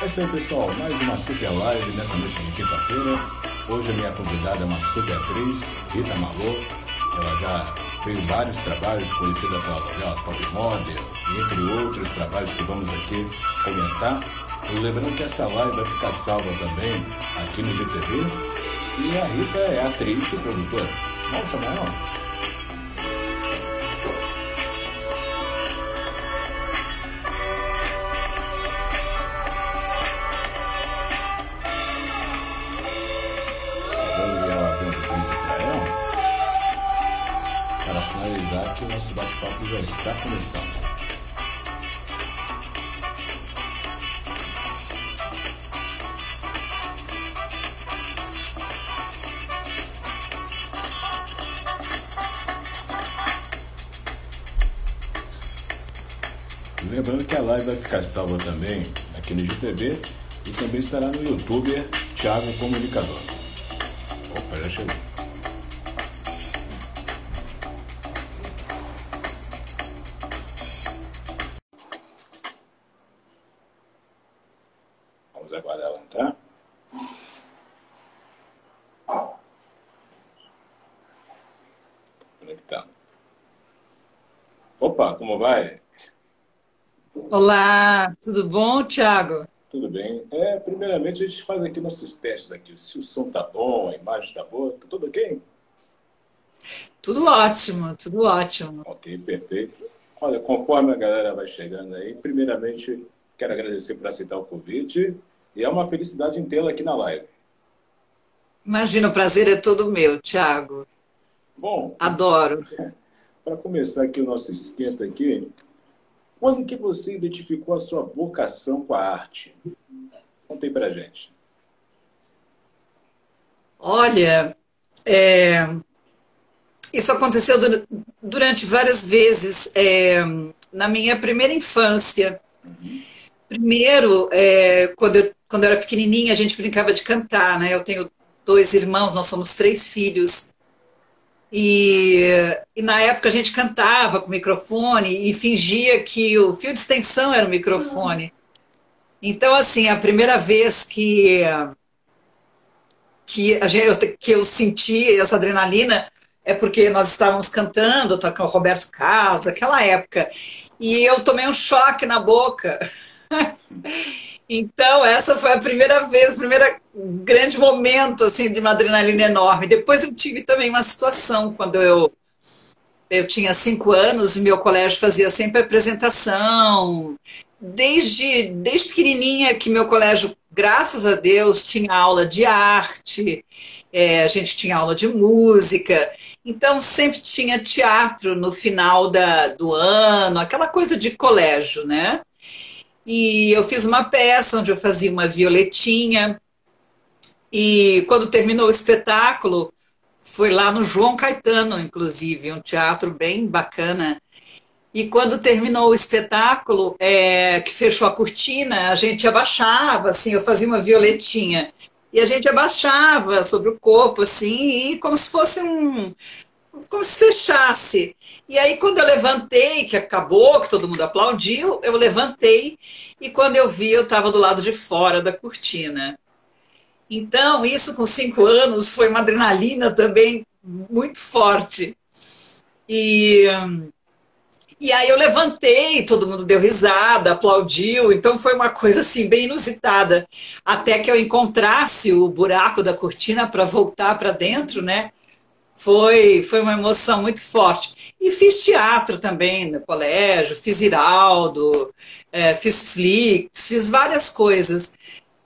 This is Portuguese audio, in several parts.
É isso aí, pessoal. Mais uma super live nessa noite de quinta-feira. Hoje a minha convidada é uma super atriz, Rita Marlô. Ela já fez vários trabalhos, conhecida pela novela Top Model, e entre outros trabalhos que vamos aqui comentar. Lembrando que essa live vai ficar salva também aqui no GTV. E a Rita é atriz e produtora. Vamos chamar ela? Para sinalizar que o nosso bate-papo já está começando. Lembrando que a live vai ficar salva também aqui no GTV e também estará no YouTube Thiago Comunicador. Opa, já chegou. Vamos aguardar ela entrar. Conectando. Opa, como vai? Olá, tudo bom, Thiago? Tudo bem. Primeiramente a gente faz aqui nossos testes aqui. Se o som tá bom, a imagem tá boa, tá tudo ok? Tudo ótimo, tudo ótimo. Ok, perfeito. Olha, conforme a galera vai chegando aí, primeiramente quero agradecer por aceitar o convite e é uma felicidade em tê-la aqui na live. Imagina, o prazer é todo meu, Thiago. Bom, Adoro. para começar aqui o nosso esquenta aqui, quando que você identificou a sua vocação com a arte? Conta aí pra gente. Olha, isso aconteceu durante várias vezes, na minha primeira infância. Primeiro, quando eu era pequenininha, a gente brincava de cantar, né? Eu tenho dois irmãos, nós somos três filhos. E na época a gente cantava com o microfone e fingia que o fio de extensão era o microfone. Então, assim, a primeira vez que eu senti essa adrenalina é porque nós estávamos cantando, com o Roberto Carlos, aquela época, e eu tomei um choque na boca. Então, essa foi a primeira vez, o primeiro grande momento assim, de uma adrenalina enorme. Depois eu tive também uma situação, quando eu tinha 5 anos, e meu colégio fazia sempre apresentação. Desde pequenininha que meu colégio, graças a Deus, tinha aula de arte, a gente tinha aula de música, então sempre tinha teatro no final do ano, aquela coisa de colégio, né? E eu fiz uma peça onde eu fazia uma Violetinha, e quando terminou o espetáculo, foi lá no João Caetano, inclusive, um teatro bem bacana. E quando terminou o espetáculo, que fechou a cortina, a gente abaixava, assim, eu fazia uma Violetinha, e a gente abaixava sobre o corpo, assim, e como se fosse como se fechasse. E aí, quando eu levantei, que acabou, que todo mundo aplaudiu, eu levantei, e quando eu vi, eu estava do lado de fora da cortina. Então, isso com 5 anos foi uma adrenalina também muito forte. E, e aí eu levantei, todo mundo deu risada, aplaudiu, então foi uma coisa assim bem inusitada. Até que eu encontrasse o buraco da cortina para voltar para dentro, né? Foi uma emoção muito forte. E fiz teatro também no colégio, fiz Iraldo, fiz Flix, fiz várias coisas.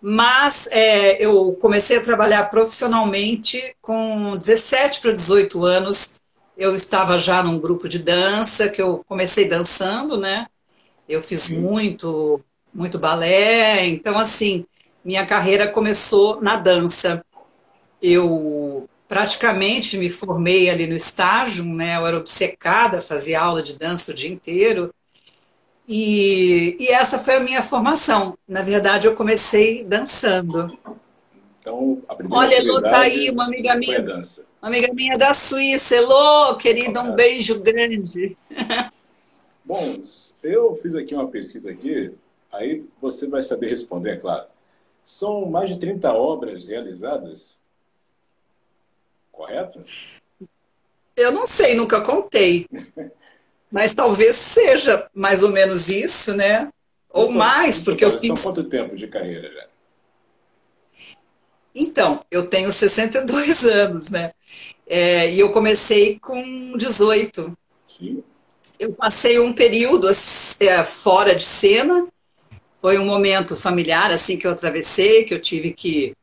Mas eu comecei a trabalhar profissionalmente com 17 para 18 anos. Eu estava já num grupo de dança, que eu comecei dançando, né? Eu fiz muito, muito balé. Então, assim, minha carreira começou na dança. Eu praticamente me formei ali no estágio, né? Eu era obcecada, fazia aula de dança o dia inteiro. E essa foi a minha formação. Na verdade, eu comecei dançando. Então, a primeira Olha, Elô, tá aí, atividade foi a dança. uma amiga minha da Suíça. Elô, Um querida, um abraço. beijo grande. Bom, eu fiz aqui uma pesquisa aqui aí você vai saber responder, é claro. São mais de 30 obras realizadas, correto? Eu não sei, nunca contei, mas talvez seja mais ou menos isso, né? Ou mais, No porque eu total, são fiz. quanto tempo de carreira já? Então, eu tenho 62 anos, né? E eu comecei com 18. Sim. Eu passei um período fora de cena. Foi um momento familiar assim que eu atravessei, que eu tive que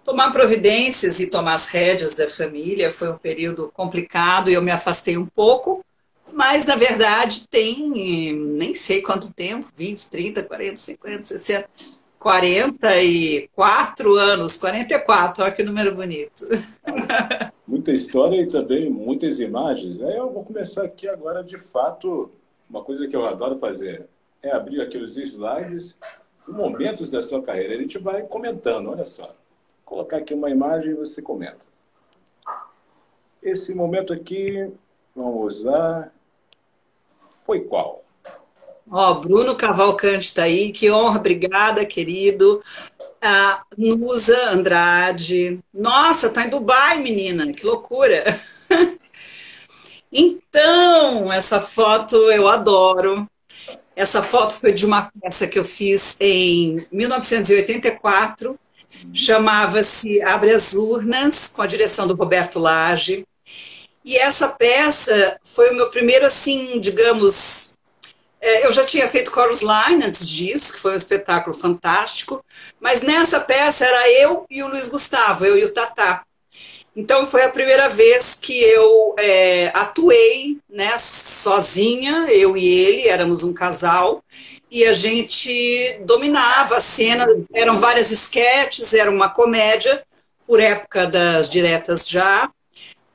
tomar providências e tomar as rédeas da família. Foi um período complicado e eu me afastei um pouco, mas na verdade tem nem sei quanto tempo, 20, 30, 40, 50, 60, 44 anos, 44, olha que número bonito. Muita história e também muitas imagens. Aí eu vou começar aqui agora, de fato, uma coisa que eu adoro fazer é abrir aqui os slides com momentos da sua carreira. A gente vai comentando, olha só. Vou colocar aqui uma imagem e você comenta. Esse momento aqui, vamos lá, foi qual? Ó, Bruno Cavalcante está aí, que honra, obrigada, querido. A Nusa Andrade. Nossa, tá em Dubai, menina, que loucura. Então, essa foto eu adoro. Essa foto foi de uma peça que eu fiz em 1984, chamava-se Abre as Urnas, com a direção do Roberto Lage. E essa peça foi o meu primeiro, assim, digamos, eu já tinha feito Chorus Line antes disso, que foi um espetáculo fantástico, mas nessa peça era eu e o Luiz Gustavo, eu e o Tatá. Então foi a primeira vez que eu atuei, né, sozinha, eu e ele, éramos um casal, e a gente dominava a cena, eram várias esquetes, era uma comédia, por época das diretas já.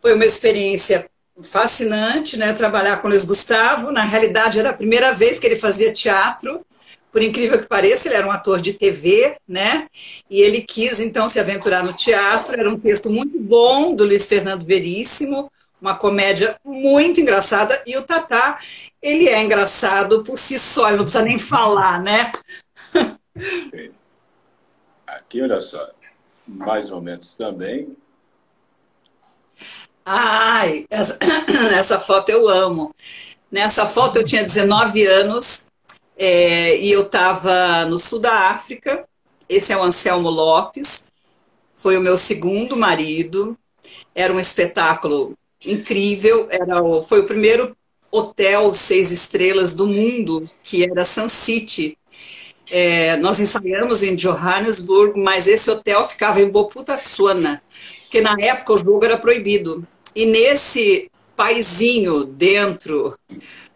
Foi uma experiência fascinante, né, trabalhar com o Luiz Gustavo. Na realidade, era a primeira vez que ele fazia teatro. Por incrível que pareça, ele era um ator de TV, né? E ele quis, então, se aventurar no teatro. Era um texto muito bom, do Luiz Fernando Veríssimo, uma comédia muito engraçada. E o Tatá, ele é engraçado por si só, ele não precisa nem falar, né? Aqui, olha só, mais momentos também. Ai, essa foto eu amo. Nessa foto eu tinha 19 anos e eu estava no sul da África. Esse é o Anselmo Lopes, foi o meu segundo marido. Era um espetáculo incrível. Foi o primeiro hotel 6 estrelas do mundo, que era Sun City. Nós ensaiamos em Johannesburg, mas esse hotel ficava em Bophuthatswana, porque na época o jogo era proibido. E nesse paizinho dentro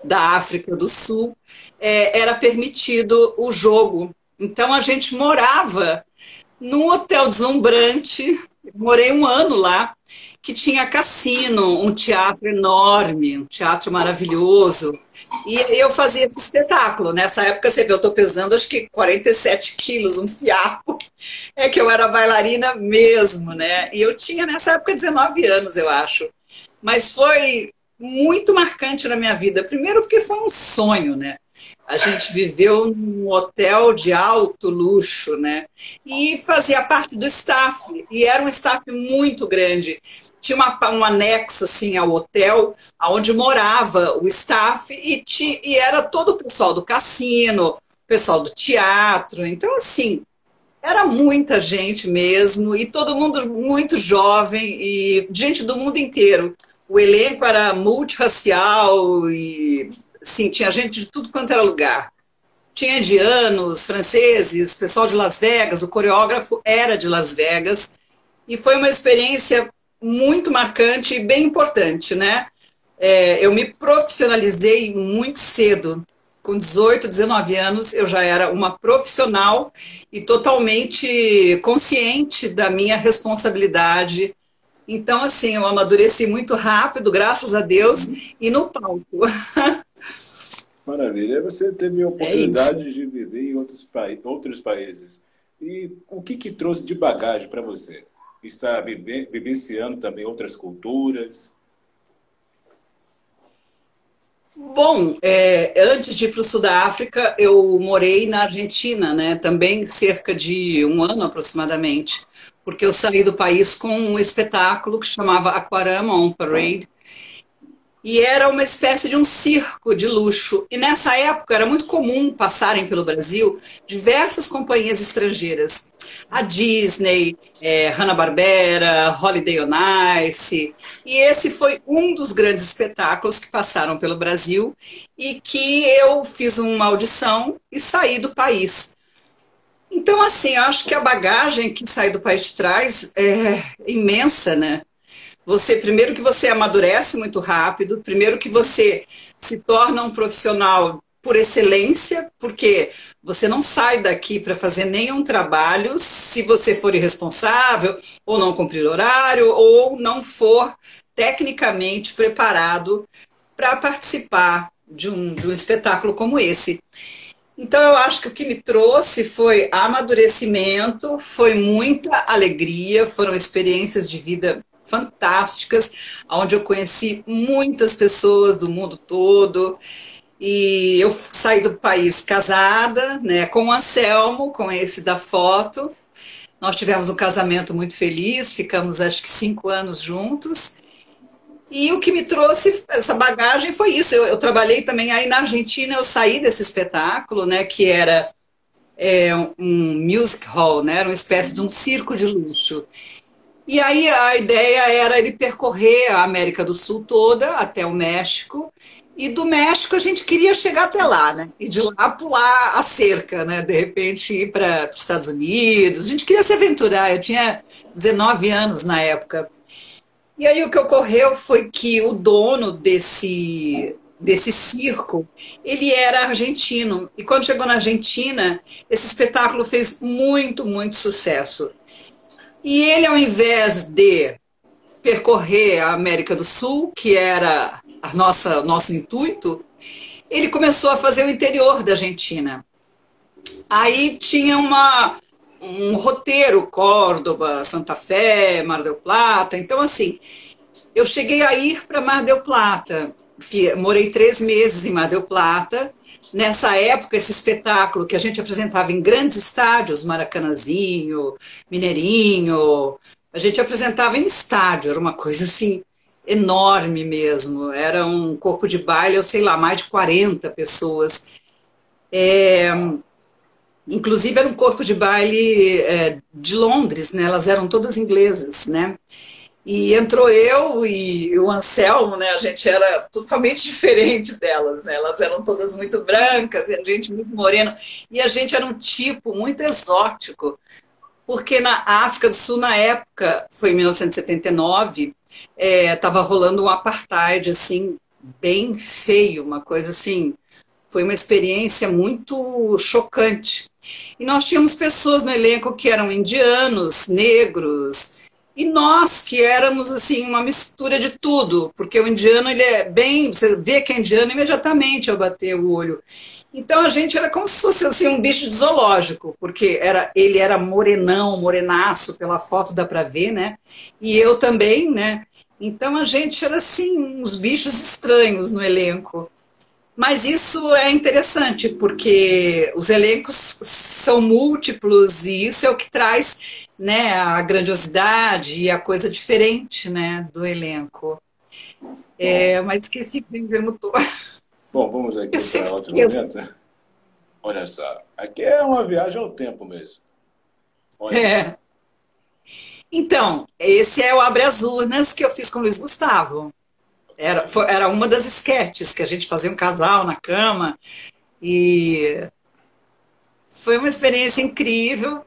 da África do Sul, era permitido o jogo. Então a gente morava num hotel deslumbrante, morei um ano lá, que tinha cassino, um teatro enorme, um teatro maravilhoso. E eu fazia esse espetáculo. Nessa época, você vê, eu estou pesando acho que 47 quilos, um fiapo. É que eu era bailarina mesmo, né? E eu tinha nessa época 19 anos, eu acho. Mas foi muito marcante na minha vida. Primeiro porque foi um sonho, né? A gente viveu num hotel de alto luxo, né? E fazia parte do staff. E era um staff muito grande. Tinha um anexo assim ao hotel, onde morava o staff e era todo o pessoal do cassino, o pessoal do teatro. Então, assim, era muita gente mesmo, e todo mundo muito jovem, e gente do mundo inteiro. O elenco era multirracial e, sim, tinha gente de tudo quanto era lugar. Tinha indianos, franceses, pessoal de Las Vegas, o coreógrafo era de Las Vegas, e foi uma experiência muito marcante e bem importante, né? Eu me profissionalizei muito cedo. Com 18, 19 anos, eu já era uma profissional e totalmente consciente da minha responsabilidade. Então, assim, eu amadureci muito rápido, graças a Deus, e no palco. Maravilha. Aí você teve a É isso. oportunidade de viver em outros países. E o que trouxe de bagagem para você? Está vivenciando também outras culturas? Bom, antes de ir para o sul da África, eu morei na Argentina, né? Também cerca de um ano aproximadamente, porque eu saí do país com um espetáculo que chamava Aquarama on Parade, e era uma espécie de um circo de luxo. E nessa época era muito comum passarem pelo Brasil diversas companhias estrangeiras. A Disney, Hanna-Barbera, Holiday on Ice. E esse foi um dos grandes espetáculos que passaram pelo Brasil e que eu fiz uma audição e saí do país. Então, assim, eu acho que a bagagem que sai do país de trás é imensa, né? Você, primeiro que você amadurece muito rápido, primeiro que você se torna um profissional por excelência, porque você não sai daqui para fazer nenhum trabalho se você for irresponsável, ou não cumprir horário, ou não for tecnicamente preparado para participar de um espetáculo como esse. Então, eu acho que o que me trouxe foi amadurecimento, foi muita alegria, foram experiências de vida fantásticas, onde eu conheci muitas pessoas do mundo todo. E eu saí do país casada, né, com o Anselmo, com esse da foto. Nós tivemos um casamento muito feliz, ficamos acho que 5 anos juntos. E o que me trouxe essa bagagem foi isso. Eu trabalhei também aí na Argentina, eu saí desse espetáculo, né, que era um music hall, né, era uma espécie de um circo de luxo. E aí a ideia era ele percorrer a América do Sul toda, até o México, e do México a gente queria chegar até lá, né? E de lá pular a cerca, né? De repente ir para os Estados Unidos. A gente queria se aventurar, eu tinha 19 anos na época. E aí o que ocorreu foi que o dono desse circo, ele era argentino. E quando chegou na Argentina, esse espetáculo fez muito, muito sucesso. E ele, ao invés de percorrer a América do Sul, que era nosso intuito, ele começou a fazer o interior da Argentina. Aí tinha um roteiro, Córdoba, Santa Fé, Mar del Plata. Então, assim, eu cheguei a ir para Mar del Plata. Morei 3 meses em Mar del Plata. Nessa época, esse espetáculo que a gente apresentava em grandes estádios, Maracanãzinho, Mineirinho, a gente apresentava em estádio, era uma coisa assim enorme mesmo. Era um corpo de baile, eu sei lá, mais de 40 pessoas. Inclusive era um corpo de baile de Londres, né? Elas eram todas inglesas, né? E entrou eu e o Anselmo, né? A gente era totalmente diferente delas, né? Elas eram todas muito brancas e a gente muito morena. E a gente era um tipo muito exótico, porque na África do Sul, na época, foi em 1979, estava rolando um apartheid, assim, bem feio, uma coisa assim. Foi uma experiência muito chocante. E nós tínhamos pessoas no elenco que eram indianos, negros, e nós que éramos assim uma mistura de tudo, porque o indiano ele é bem, você vê que é indiano imediatamente ao bater o olho. Então a gente era como se fosse assim um bicho de zoológico, porque ele era morenão, morenaço, pela foto dá para ver, né? E eu também, né? Então a gente era assim uns bichos estranhos no elenco. Mas isso é interessante, porque os elencos são múltiplos e isso é o que traz, né, a grandiosidade e a coisa diferente, né, do elenco. Bom, Mas esqueci que me perguntou. bom, vamos Eu aqui para sempre outro esqueço. momento. Olha só, aqui é uma viagem ao tempo mesmo. Olha só. É. Então, esse é o Abre as Urnas que eu fiz com o Luiz Gustavo. Era uma das esquetes que a gente fazia um casal na cama e foi uma experiência incrível.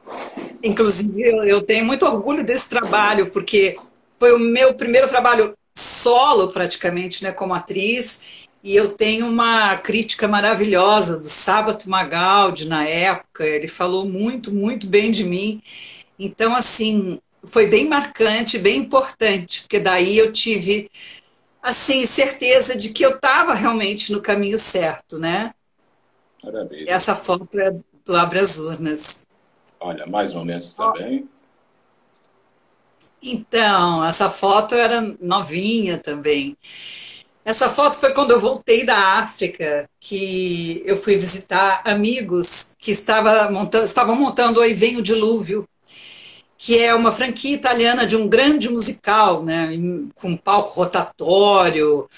Inclusive, eu tenho muito orgulho desse trabalho, porque foi o meu primeiro trabalho solo, praticamente, né, como atriz, e eu tenho uma crítica maravilhosa do Sábato Magaldi na época, ele falou muito, muito bem de mim. Então, assim, foi bem marcante, bem importante, porque daí eu tive, assim, certeza de que eu estava realmente no caminho certo, né? Maravilha. Essa foto é do Abre as Urnas. Olha, mais momentos também. Então, essa foto era novinha também. Essa foto foi quando eu voltei da África, que eu fui visitar amigos que estavam montando o Aí Vem o Dilúvio, que é uma franquia italiana de um grande musical, né, com palco rotatório.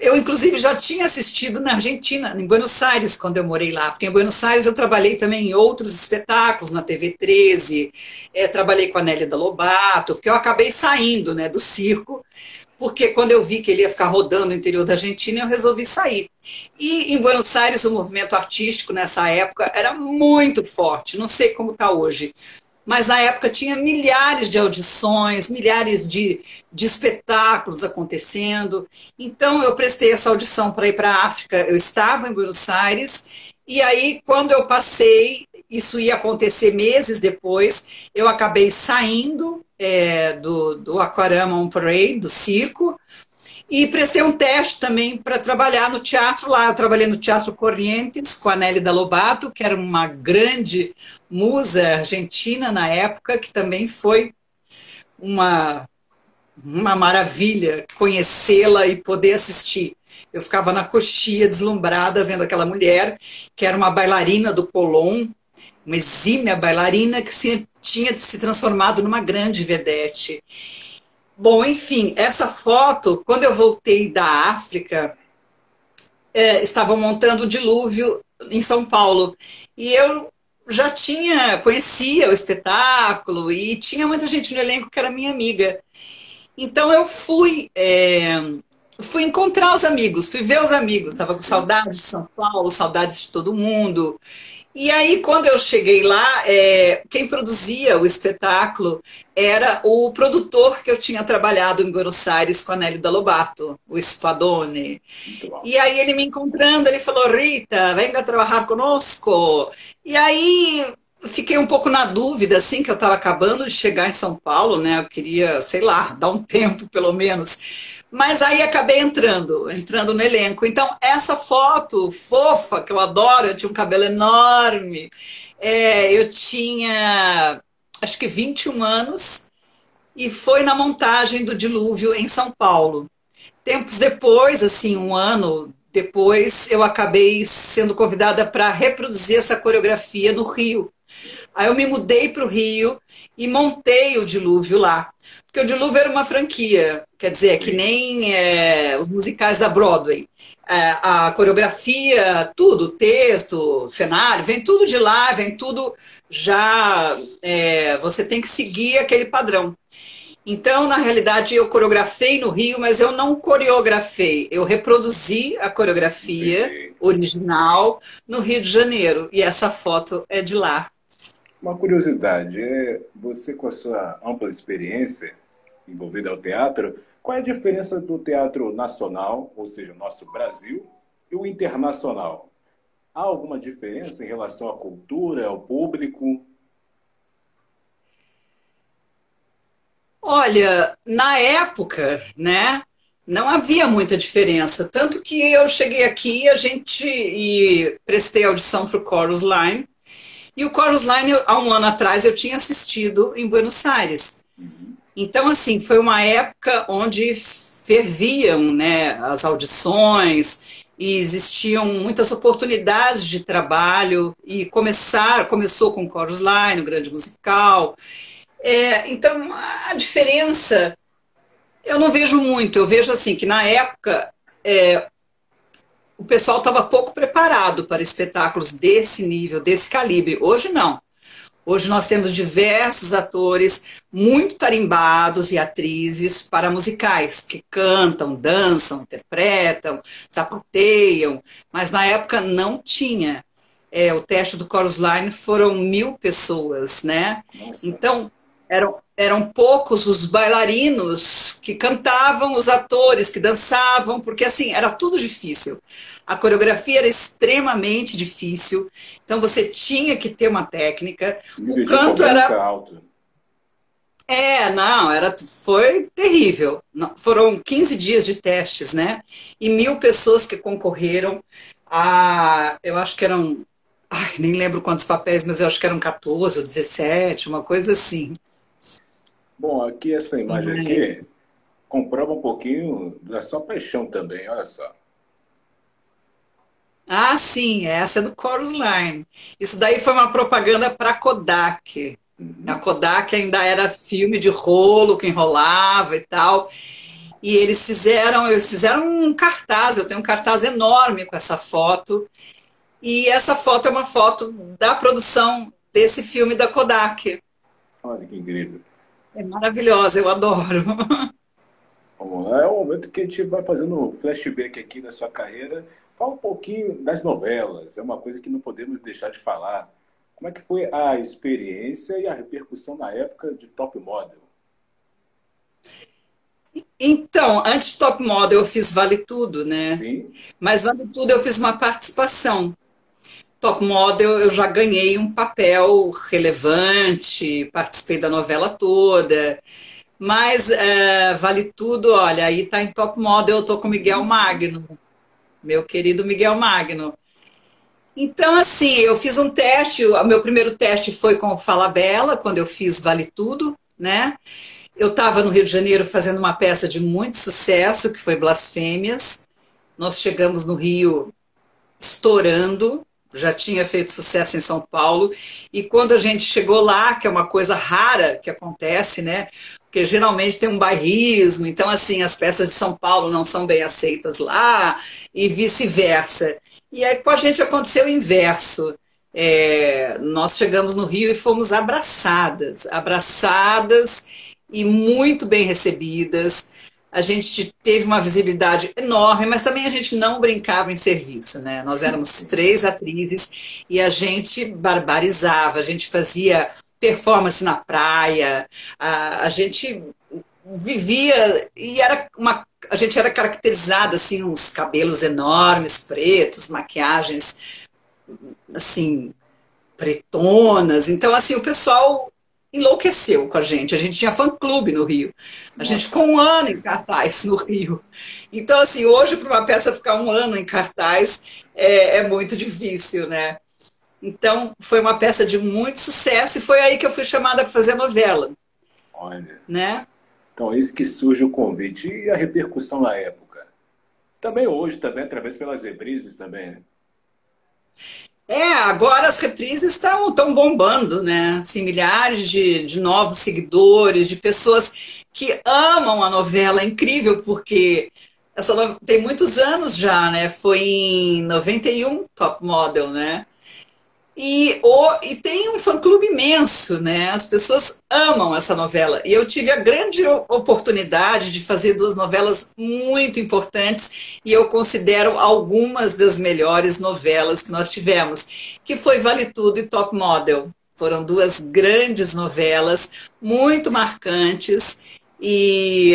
Eu, inclusive, já tinha assistido na Argentina, em Buenos Aires, quando eu morei lá, porque em Buenos Aires eu trabalhei também em outros espetáculos, na TV 13, trabalhei com a Nélia Lobato, porque eu acabei saindo, né, do circo, porque quando eu vi que ele ia ficar rodando no interior da Argentina, eu resolvi sair. E em Buenos Aires o movimento artístico nessa época era muito forte, não sei como está hoje, mas na época tinha milhares de audições, milhares de espetáculos acontecendo. Então eu prestei essa audição para ir para a África, eu estava em Buenos Aires, e aí quando eu passei, isso ia acontecer meses depois, eu acabei saindo do Aquarama on Parade, do circo, e prestei um teste também para trabalhar no teatro lá. Eu trabalhei no Teatro Corrientes com a Nélida Lobato, que era uma grande musa argentina na época, que também foi uma maravilha conhecê-la e poder assistir. Eu ficava na coxia, deslumbrada, vendo aquela mulher, que era uma bailarina do Colón, uma exímia bailarina que tinha se transformado numa grande vedete. Bom, enfim, essa foto, quando eu voltei da África, estavam montando o Dilúvio em São Paulo. E eu já conhecia o espetáculo e tinha muita gente no elenco que era minha amiga. Então eu fui encontrar os amigos, fui ver os amigos, estava com saudades de São Paulo, saudades de todo mundo. E aí, quando eu cheguei lá, quem produzia o espetáculo era o produtor que eu tinha trabalhado em Buenos Aires com a Nélida Lobato, o Spadone. E aí ele me encontrando, ele falou, Rita, venga trabalhar conosco. E aí fiquei um pouco na dúvida, assim, que eu estava acabando de chegar em São Paulo, né? Eu queria, sei lá, dar um tempo pelo menos. Mas aí acabei entrando no elenco. Então, essa foto fofa, que eu adoro, eu tinha um cabelo enorme, eu tinha, acho que 21 anos, e foi na montagem do Dilúvio em São Paulo. Tempos depois, assim, um ano depois, eu acabei sendo convidada para reproduzir essa coreografia no Rio. Aí eu me mudei para o Rio e montei o Dilúvio lá. Porque o Dilúvio era uma franquia, quer dizer, que nem os musicais da Broadway. A coreografia, tudo, o texto, o cenário, vem tudo de lá, vem tudo já... você tem que seguir aquele padrão. Então, na realidade, eu coreografei no Rio, mas eu não coreografei. Eu reproduzi a coreografia original no Rio de Janeiro. E essa foto é de lá. Uma curiosidade, você com a sua ampla experiência envolvida ao teatro, qual é a diferença do teatro nacional, ou seja, o nosso Brasil, e o internacional? Há alguma diferença em relação à cultura, ao público? Olha, na época, né, não havia muita diferença. Tanto que eu cheguei aqui e prestei audição para o Chorus Line. E o Chorus Line, há um ano atrás, eu tinha assistido em Buenos Aires. Então, assim, foi uma época onde ferviam, né, as audições e existiam muitas oportunidades de trabalho e começou com o Chorus Line, o grande musical. Então, a diferença eu não vejo muito. Eu vejo assim que na época o pessoal estava pouco preparado para espetáculos desse nível, desse calibre. Hoje não. Hoje nós temos diversos atores muito tarimbados e atrizes para musicais, que cantam, dançam, interpretam, sapateiam, mas na época não tinha. O teste do Chorus Line foram 1000 pessoas, né? Nossa. Então, eram poucos os bailarinos que cantavam, os atores que dançavam, porque assim, era tudo difícil. A coreografia era extremamente difícil, então você tinha que ter uma técnica. O canto era alto. Não, foi terrível. Foram 15 dias de testes, né? E 1000 pessoas que concorreram eu acho que eram, nem lembro quantos papéis, mas eu acho que eram 14 ou 17, uma coisa assim. Bom, aqui essa imagem aqui comprova um pouquinho da sua paixão também, olha só. Ah, sim, essa é do Chorus Line. Isso daí foi uma propaganda para Kodak. A Uhum. Kodak ainda era filme de rolo que enrolava e tal. E eles fizeram um cartaz, eu tenho um cartaz enorme com essa foto. E essa foto é uma foto da produção desse filme da Kodak. Olha que incrível. É maravilhosa, eu adoro. Vamos lá, é o momento que a gente vai fazendo um flashback aqui da sua carreira. Fala um pouquinho das novelas, é uma coisa que não podemos deixar de falar. Como é que foi a experiência e a repercussão na época de Top Model? Então, antes de Top Model eu fiz Vale Tudo, né? Sim? Mas Vale Tudo eu fiz uma participação. Top Model eu já ganhei um papel relevante, participei da novela toda. Mas Vale Tudo, olha, aí tá em Top Model, eu tô com Sim, Miguel sim. Magno, meu querido Miguel Magno. Então, assim, eu fiz um teste, o meu primeiro teste foi com o Falabella, quando eu fiz Vale Tudo, né? Eu estava no Rio de Janeiro fazendo uma peça de muito sucesso, que foi Blasfêmias. Nós chegamos no Rio estourando, já tinha feito sucesso em São Paulo, e quando a gente chegou lá, que é uma coisa rara que acontece, né? Porque geralmente tem um bairrismo, então assim, as peças de São Paulo não são bem aceitas lá, e vice-versa. E aí com a gente aconteceu o inverso. Nós chegamos no Rio e fomos abraçadas, abraçadas e muito bem recebidas. A gente teve uma visibilidade enorme, mas também a gente não brincava em serviço, né? Nós éramos Sim. três atrizes e a gente barbarizava, a gente fazia performance na praia, a gente vivia e a gente era caracterizada assim, uns cabelos enormes, pretos, maquiagens assim pretonas. Então, assim, o pessoal enlouqueceu com a gente. A gente tinha fã-clube no Rio. A gente Nossa. ficou um ano em cartaz no Rio. Então, assim, hoje, para uma peça ficar um ano em cartaz, é muito difícil, né? Então, foi uma peça de muito sucesso e foi aí que eu fui chamada para fazer a novela, Olha. né? Então, é isso que surge o convite. E a repercussão na época? Também hoje, também, através pelas reprises também, né? Agora as reprises estão tão bombando, né? Assim, milhares de novos seguidores, de pessoas que amam a novela. É incrível, porque tem muitos anos já, né? Foi em 91 Top Model, né? E tem um fã-clube imenso, né? As pessoas amam essa novela. E eu tive a grande oportunidade de fazer duas novelas muito importantes, e eu considero algumas das melhores novelas que nós tivemos, que foi Vale Tudo e Top Model. Foram duas grandes novelas, muito marcantes, e,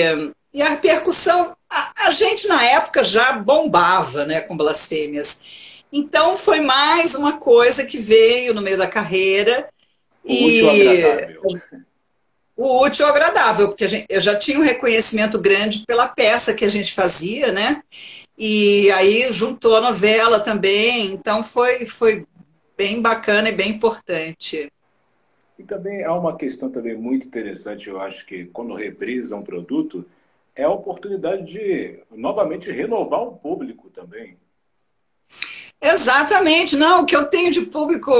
e a repercussão, a gente na época já bombava, né, com Blasfêmias. Então foi mais uma coisa que veio no meio da carreira O útil ao e agradável. o útil ao agradável, porque eu já tinha um reconhecimento grande pela peça que a gente fazia, né? E aí juntou a novela também, então foi bem bacana e bem importante. E também há uma questão também muito interessante, eu acho que quando reprisa um produto, é a oportunidade de novamente renovar um público também. Exatamente, não, o que eu tenho de público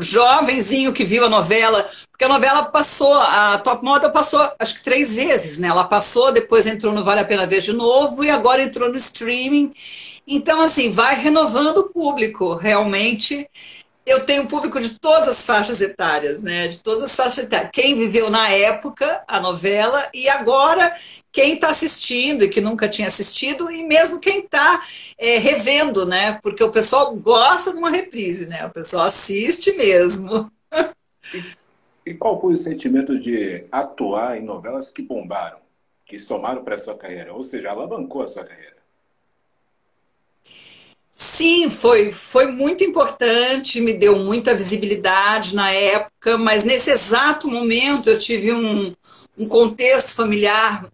jovenzinho que viu a novela, porque a novela passou, a Top Model passou acho que 3 vezes, né? Ela passou, depois entrou no Vale a Pena Ver de novo e agora entrou no streaming. Então, assim, vai renovando o público, realmente. Eu tenho público de todas as faixas etárias, né? De todas as faixas etárias. Quem viveu na época a novela e agora quem está assistindo e que nunca tinha assistido e mesmo quem está revendo, né? Porque o pessoal gosta de uma reprise, né? O pessoal assiste mesmo. E, e qual foi o sentimento de atuar em novelas que bombaram, que somaram para a sua carreira, ou seja, alavancou a sua carreira? Sim, foi muito importante, me deu muita visibilidade na época, mas nesse exato momento eu tive um contexto familiar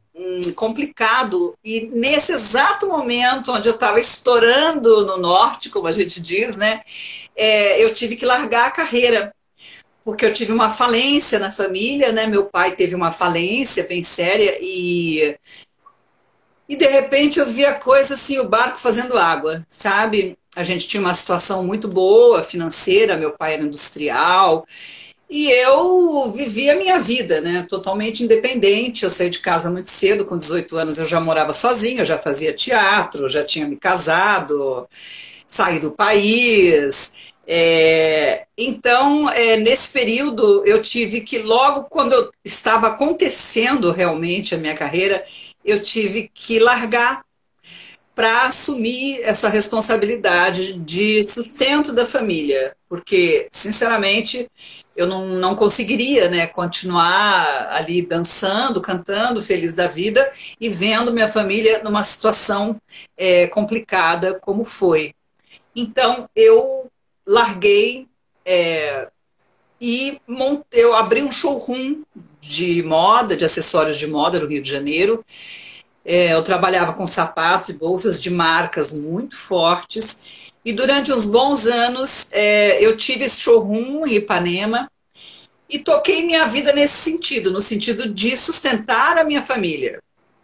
complicado, e nesse exato momento onde eu estava estourando no norte, como a gente diz, né, eu tive que largar a carreira, porque eu tive uma falência na família, né, meu pai teve uma falência bem séria E de repente eu vi a coisa assim, o barco fazendo água, sabe? A gente tinha uma situação muito boa financeira, meu pai era industrial, e eu vivia a minha vida, né? Totalmente independente. Eu saí de casa muito cedo, com 18 anos eu já morava sozinha, eu já fazia teatro, já tinha me casado, saí do país. Então, nesse período, eu tive que, logo quando eu estava acontecendo realmente a minha carreira, eu tive que largar para assumir essa responsabilidade de sustento da família, porque, sinceramente, eu não conseguiria, né, continuar ali dançando, cantando, feliz da vida e vendo minha família numa situação complicada como foi. Então, eu larguei e eu abri um showroom de moda, de acessórios de moda no Rio de Janeiro. Eu trabalhava com sapatos e bolsas de marcas muito fortes. E durante uns bons anos, eu tive esse showroom em Ipanema e toquei minha vida nesse sentido, no sentido de sustentar a minha família,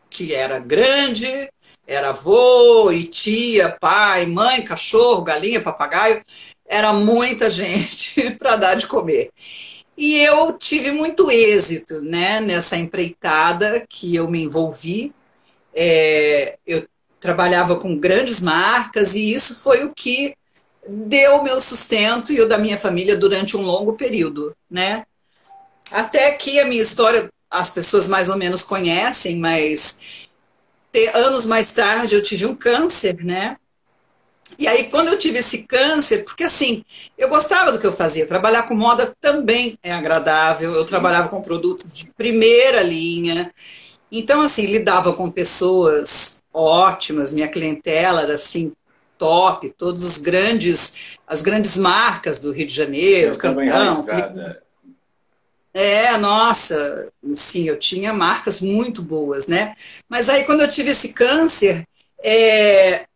que era grande, era avô e tia, pai, mãe, cachorro, galinha, papagaio, era muita gente para dar de comer. E eu tive muito êxito, né, nessa empreitada que eu me envolvi. Eu trabalhava com grandes marcas e isso foi o que deu o meu sustento e o da minha família durante um longo período, né? Até que a minha história as pessoas mais ou menos conhecem, mas anos mais tarde eu tive um câncer, né? E aí quando eu tive esse câncer, porque assim, eu gostava do que eu fazia, trabalhar com moda também é agradável, eu trabalhava com produtos de primeira linha, então assim, lidava com pessoas ótimas, minha clientela era assim, top, todos as grandes marcas do Rio de Janeiro, Cantão, nossa, sim, eu tinha marcas muito boas, né? Mas aí quando eu tive esse câncer,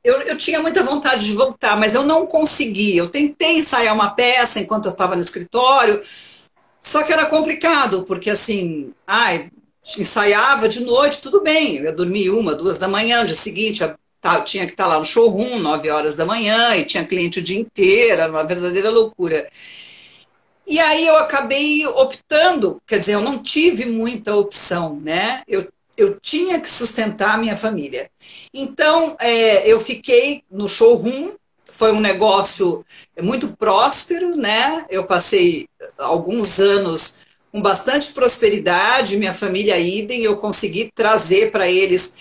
eu tinha muita vontade de voltar, mas eu não consegui. Eu tentei ensaiar uma peça enquanto eu estava no escritório, só que era complicado, porque assim, ensaiava de noite, tudo bem, eu ia dormir 1, 2 da manhã, no dia seguinte eu tinha que estar lá no showroom, 9 horas da manhã, e tinha cliente o dia inteiro, era uma verdadeira loucura. E aí eu acabei optando, quer dizer, eu não tive muita opção, né? Eu tinha que sustentar a minha família. Então, eu fiquei no showroom, foi um negócio muito próspero, né? Eu passei alguns anos com bastante prosperidade, minha família idem, eu consegui trazer para eles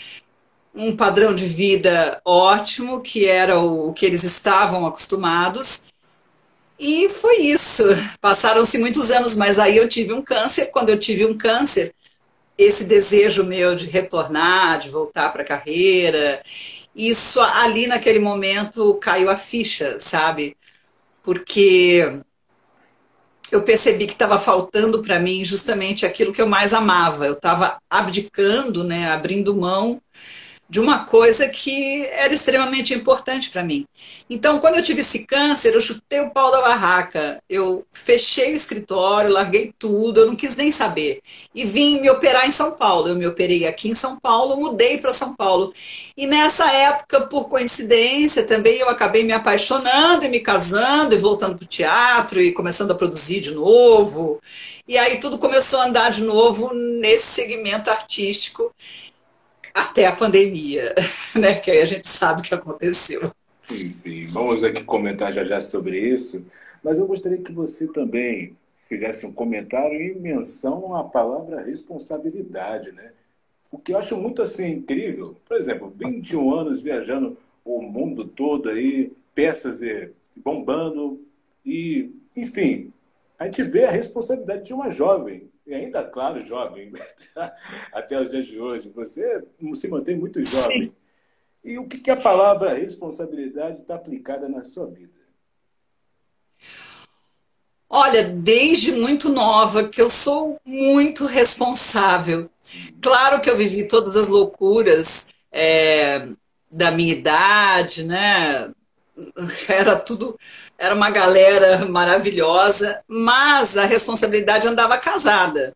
um padrão de vida ótimo, que era o que eles estavam acostumados. E foi isso. Passaram-se muitos anos, mas aí eu tive um câncer. Quando eu tive um câncer, esse desejo meu de retornar, de voltar para a carreira, isso ali naquele momento caiu a ficha, sabe? Porque eu percebi que estava faltando para mim justamente aquilo que eu mais amava. Eu estava abdicando, né, abrindo mão de uma coisa que era extremamente importante para mim. Então, quando eu tive esse câncer, eu chutei o pau da barraca, eu fechei o escritório, larguei tudo, eu não quis nem saber. E vim me operar em São Paulo. Eu me operei aqui em São Paulo, mudei para São Paulo. E nessa época, por coincidência, também eu acabei me apaixonando e me casando e voltando para o teatro e começando a produzir de novo. E aí tudo começou a andar de novo nesse segmento artístico, até a pandemia, né? Que aí a gente sabe o que aconteceu. Enfim, vamos aqui comentar já já sobre isso, mas eu gostaria que você também fizesse um comentário em menção à palavra responsabilidade, né? O que eu acho muito assim incrível, por exemplo, 21 anos viajando o mundo todo aí, peças bombando e, enfim, a gente vê a responsabilidade de uma jovem, e ainda, claro, jovem, até os dias de hoje. Você se mantém muito jovem. Sim. E o que a palavra responsabilidade está aplicada na sua vida? Olha, desde muito nova que eu sou muito responsável. Claro que eu vivi todas as loucuras da minha idade, né? Era tudo, era uma galera maravilhosa, mas a responsabilidade andava casada.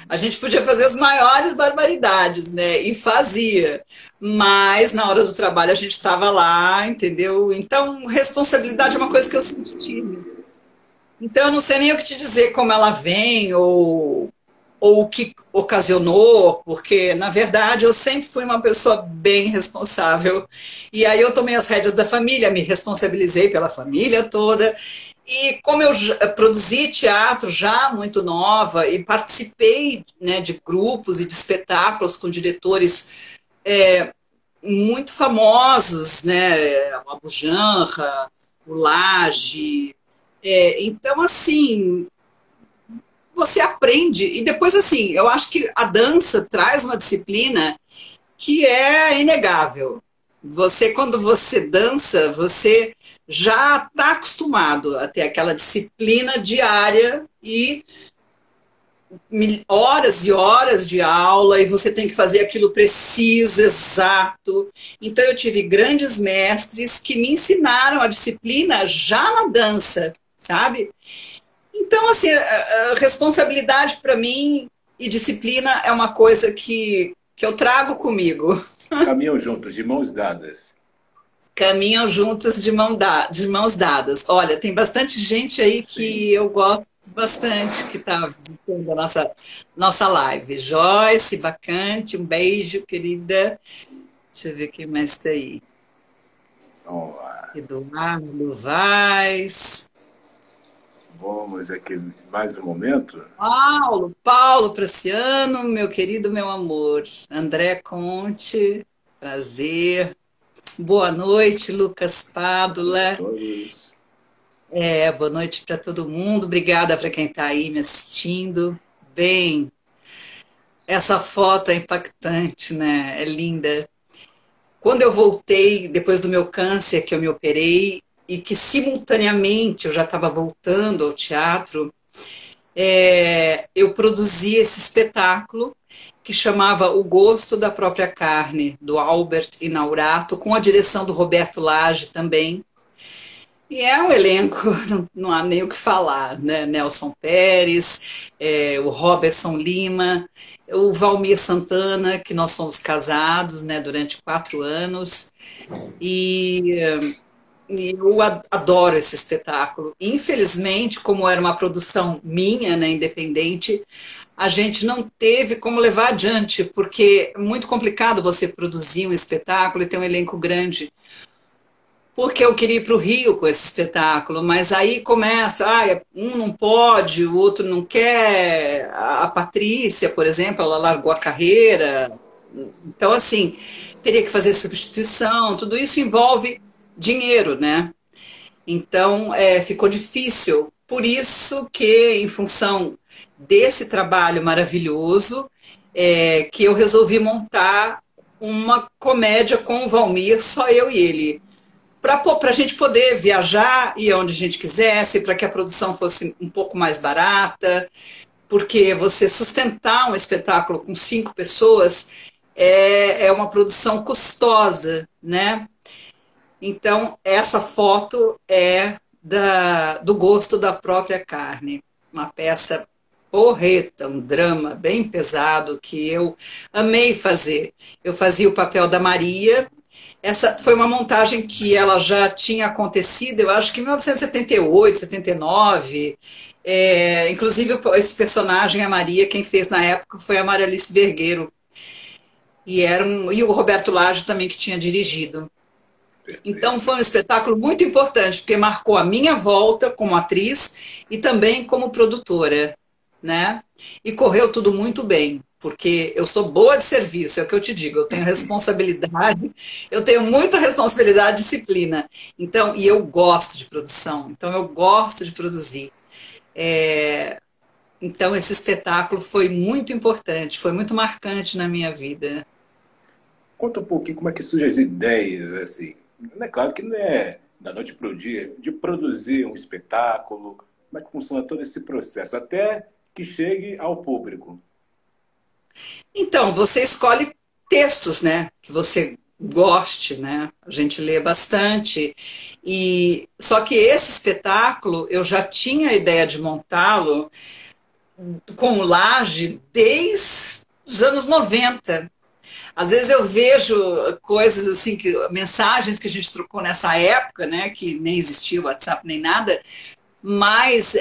A gente podia fazer as maiores barbaridades, né? E fazia. Mas na hora do trabalho a gente estava lá, entendeu? Então, responsabilidade é uma coisa que eu sempre tive. Então, eu não sei nem o que te dizer como ela vem ou o que ocasionou, porque, na verdade, eu sempre fui uma pessoa bem responsável. E aí eu tomei as rédeas da família, me responsabilizei pela família toda. E como eu produzi teatro já muito nova e participei, né, de grupos e de espetáculos com diretores muito famosos, né, o Abu Janra, o Lage. Então, assim, você aprende. E depois, assim, eu acho que a dança traz uma disciplina que é inegável. Você, quando você dança, você já está acostumado a ter aquela disciplina diária e horas e horas de aula, e você tem que fazer aquilo preciso, exato. Então, eu tive grandes mestres que me ensinaram a disciplina já na dança, sabe? Então, assim, a responsabilidade para mim e disciplina é uma coisa que eu trago comigo. Caminham juntos, de mãos dadas. Caminham juntas de mãos dadas. Olha, tem bastante gente aí Sim. que eu gosto bastante, que está visitando a nossa live. Joyce, Bacante, um beijo, querida. Deixa eu ver quem mais está aí. Vamos lá. Eduardo Vaz. Vamos aqui mais um momento. Paulo Praciano, meu querido, meu amor. André Conte, prazer. Boa noite, Lucas Pádula. Todos. Boa noite para todo mundo. Obrigada para quem está aí me assistindo. Bem, essa foto é impactante, né? É linda. Quando eu voltei, depois do meu câncer, que eu me operei, e que simultaneamente eu já estava voltando ao teatro, eu produzi esse espetáculo que chamava O Gosto da Própria Carne, do Albert Inaurato, com a direção do Roberto Lage também. E é um elenco, não há nem o que falar, né? Nelson Pérez, o Robertson Lima, o Valmir Santana, que nós somos casados, né, durante 4 anos, e eu adoro esse espetáculo. Infelizmente, como era uma produção minha, né, independente, a gente não teve como levar adiante, porque é muito complicado você produzir um espetáculo e ter um elenco grande. Porque eu queria ir para o Rio com esse espetáculo, mas aí começa, um não pode, o outro não quer. A Patrícia, por exemplo, ela largou a carreira. Então, assim, teria que fazer substituição, tudo isso envolve dinheiro, né? Então, ficou difícil. Por isso que, em função desse trabalho maravilhoso, que eu resolvi montar uma comédia com o Valmir, só eu e ele, para a gente poder viajar e ir onde a gente quisesse, para que a produção fosse um pouco mais barata, porque você sustentar um espetáculo com 5 pessoas é uma produção custosa, né? Então, essa foto é do Gosto da Própria Carne, uma peça porreta, um drama bem pesado que eu amei fazer. Eu fazia o papel da Maria. Essa foi uma montagem que ela já tinha acontecido, eu acho que em 1978, 79. Inclusive, esse personagem, a Maria, quem fez na época foi a Maria Alice Vergueiro. E o Roberto Lage também, que tinha dirigido. Então, foi um espetáculo muito importante, porque marcou a minha volta como atriz e também como produtora, né? E correu tudo muito bem, porque eu sou boa de serviço, é o que eu te digo, eu tenho responsabilidade, eu tenho muita responsabilidade e disciplina. Então, e eu gosto de produção, então eu gosto de produzir. Então, esse espetáculo foi muito importante, foi muito marcante na minha vida. Conta um pouquinho como é que surgem as ideias, assim. É claro que não é da noite para o dia, de produzir um espetáculo, como é que funciona todo esse processo, até que chegue ao público. Então, você escolhe textos, né, que você goste, né? A gente lê bastante. Só que esse espetáculo, eu já tinha a ideia de montá-lo com o Laje desde os anos 90. Às vezes eu vejo coisas assim, mensagens que a gente trocou nessa época, né, que nem existia o WhatsApp nem nada, mas